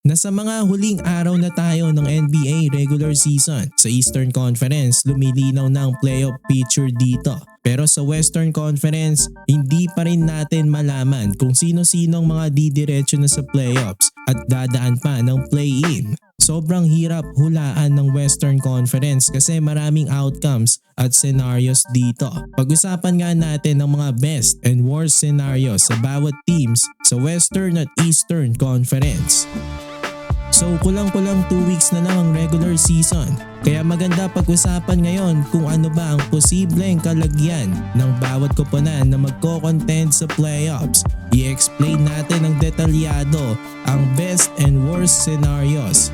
Nasa mga huling araw na tayo ng NBA regular season. Sa Eastern Conference, lumilinaw na ang playoff picture dito. Pero sa Western Conference, hindi pa rin natin malaman kung sino-sinong mga didiretso na sa playoffs at dadaan pa ng play-in. Sobrang hirap hulaan ng Western Conference kasi maraming outcomes at scenarios dito. Pag-usapan nga natin ang mga best and worst scenarios sa bawat teams sa Western at Eastern Conference. So kulang-kulang 2 weeks na lang ang regular season. Kaya maganda pag-usapan ngayon kung ano ba ang posibleng kalagyan ng bawat koponan na magko-contend sa playoffs. I-explain natin ng detalyado ang best and worst scenarios.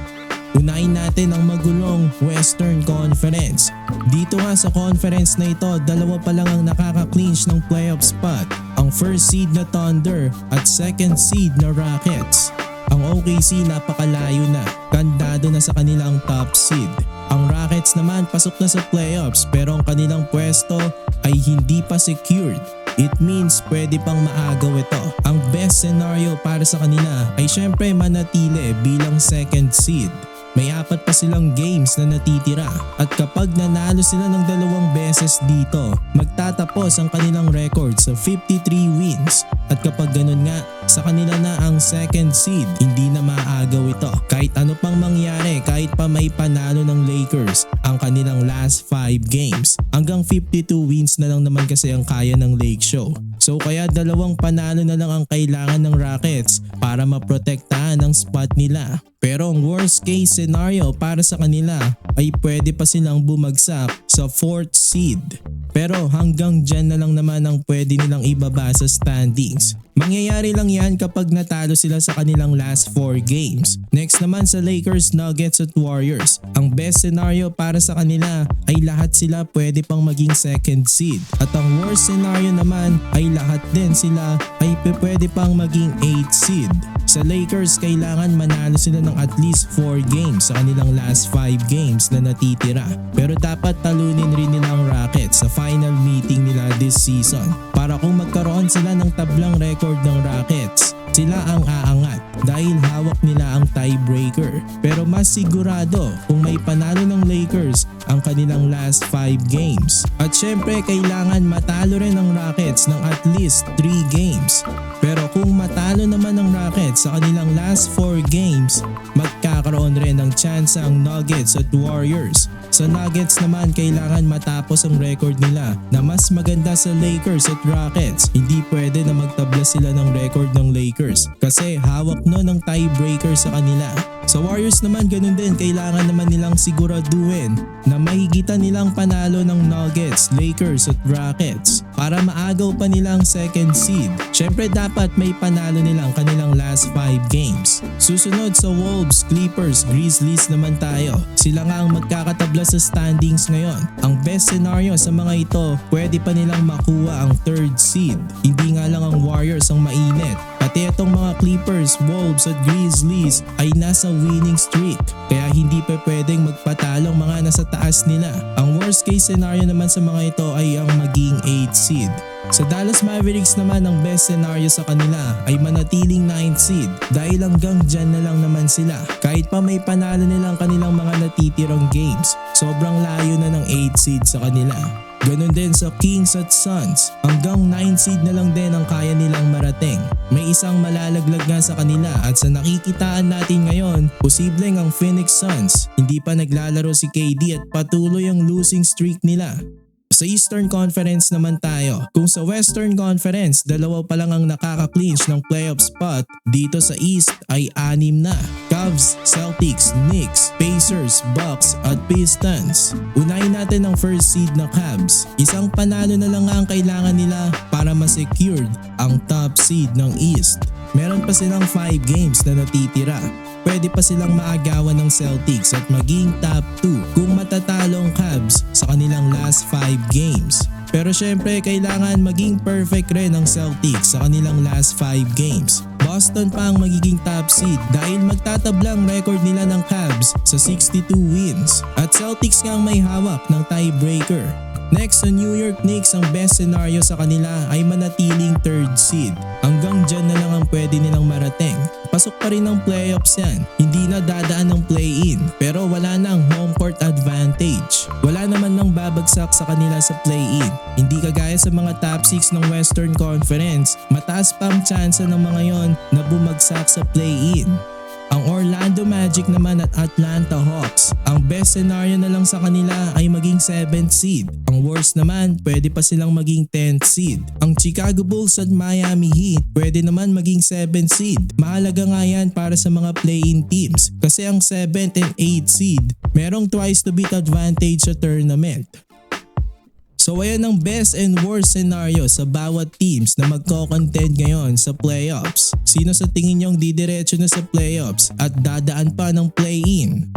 Unahin natin ang magulong Western Conference. Dito nga sa conference na ito, dalawa pa lang ang nakaka-clinch ng playoff spot. Ang first seed na Thunder at second seed na Rockets. Ang OKC napakalayo na, kandado na sa kanilang top seed. Ang Rockets naman pasok na sa playoffs pero ang kanilang pwesto ay hindi pa secured. It means pwede pang maagaw ito. Ang best scenario para sa kanila ay syempre manatili bilang second seed. May 4 pa silang games na natitira at kapag nanalo sila ng 2 beses dito, magtatapos ang kanilang record sa 53 wins. At kapag ganun nga, sa kanila na ang second seed, hindi na maaagaw ito. Kahit ano pang mangyari, kahit pa may panalo ng Lakers ang kanilang last 5 games. Hanggang 52 wins na lang naman kasi ang kaya ng Lake Show. So kaya 2 panalo na lang ang kailangan ng Rockets para maprotektahan ang spot nila. Pero ang worst case scenario para sa kanila ay pwede pa silang bumagsak sa 4th seed. Pero hanggang dyan na lang naman ang pwede nilang ibaba sa standings. Mangyayari lang yan kapag natalo sila sa kanilang last 4 games. Next naman sa Lakers, Nuggets at Warriors. Ang best scenario para sa kanila ay lahat sila pwede pang maging second seed. At ang worst scenario naman ay lahat din sila ay pwede pang maging 8th seed. Sa Lakers, kailangan manalo sila ng at least 4 games sa kanilang last 5 games na natitira. Pero dapat talunin rin nila ang Rockets sa final meeting nila this season. Para kung magkaroon sila ng tablang record ng Rockets, sila ang aangat dahil hawak nila ang tiebreaker. Pero mas sigurado kung may panalo ng Lakers ang kanilang last 5 games. At syempre kailangan matalo rin ng Rockets ng at least 3 games. Pero kung matalo naman ng Rockets sa kanilang last 4 games, magkakaroon rin ng chance ang Nuggets at Warriors. Sa Nuggets naman kailangan matapos ang record nila na mas maganda sa Lakers at Rockets. Hindi pwede na magtabla sila ng record ng Lakers kasi hawak no ng tiebreaker sa kanila. Sa Warriors naman ganun din, kailangan naman nilang siguraduhin na mahigitan nilang panalo ng Nuggets, Lakers at Rockets para maagaw pa nilang second seed. Syempre dapat may panalo nilang kanilang last 5 games. Susunod sa Wolves, Clippers, Grizzlies naman tayo. Sila nga ang magkakatabla sa standings ngayon. Ang best scenario sa mga ito, pwede pa nilang makuha ang 3rd seed. Hindi nga lang ang Warriors ang mainit. Pati itong mga Clippers, Wolves at Grizzlies ay nasa winning streak kaya hindi pa pwedeng magpatalo ang mga nasa taas nila. Ang worst case scenario naman sa mga ito ay ang maging 8th seed. Sa Dallas Mavericks naman ang best scenario sa kanila ay manatiling 9th seed dahil hanggang dyan na lang naman sila. Kahit pa may panalo nilang kanilang mga natitirang games, sobrang layo na ng 8th seed sa kanila. Ganon din sa Kings at Suns, hanggang 9 seed na lang din ang kaya nilang marating. May isang malalaglag nga sa kanila at sa nakikitaan natin ngayon, posibleng ang Phoenix Suns. Hindi pa naglalaro si KD at patuloy ang losing streak nila. Sa Eastern Conference naman tayo. Kung sa Western Conference, 2 pa lang ang nakaka-clinch ng playoff spot, dito sa East ay 6 na. Cavs, Celtics, Knicks, Pacers, Bucks at Pistons. Unahin natin ang first seed na Cavs. Isang panalo na lang ang kailangan nila para ma-secured ang top seed ng East. Meron pa silang 5 games na natitira. Pwede pa silang maagawan ng Celtics at maging top 2 kung matatalo ang Cavs sa kanilang last 5 games. Pero syempre kailangan maging perfect rin ang Celtics sa kanilang last 5 games. Boston pa ang magiging top seed dahil magtatablang record nila ng Cavs sa 62 wins at Celtics nga ang may hawak ng tiebreaker. Next sa New York Knicks, ang best scenario sa kanila ay manatiling 3rd seed. Hanggang dyan na lang ang pwede nilang marating. Pasok pa rin ang playoffs yan. na dadaan ng play-in pero wala nang home court advantage. Wala naman nang babagsak sa kanila sa play-in. Hindi kagaya sa mga top 6 ng Western Conference, mataas pa ang tsansa ng mga yon na bumagsak sa play-in. Ang Orlando Magic naman at Atlanta Hawks, ang best scenario na lang sa kanila ay maging 7th seed. Ang worst naman, pwede pa silang maging 10th seed. Ang Chicago Bulls at Miami Heat, pwede naman maging 7th seed. Mahalaga nga yan para sa mga play-in teams kasi ang 7th and 8th seed, merong twice to beat advantage sa tournament. So ayan ang best and worst scenario sa bawat teams na magko-contend ngayon sa playoffs. Sino sa tingin nyong didiretso na sa playoffs at dadaan pa ng play-in?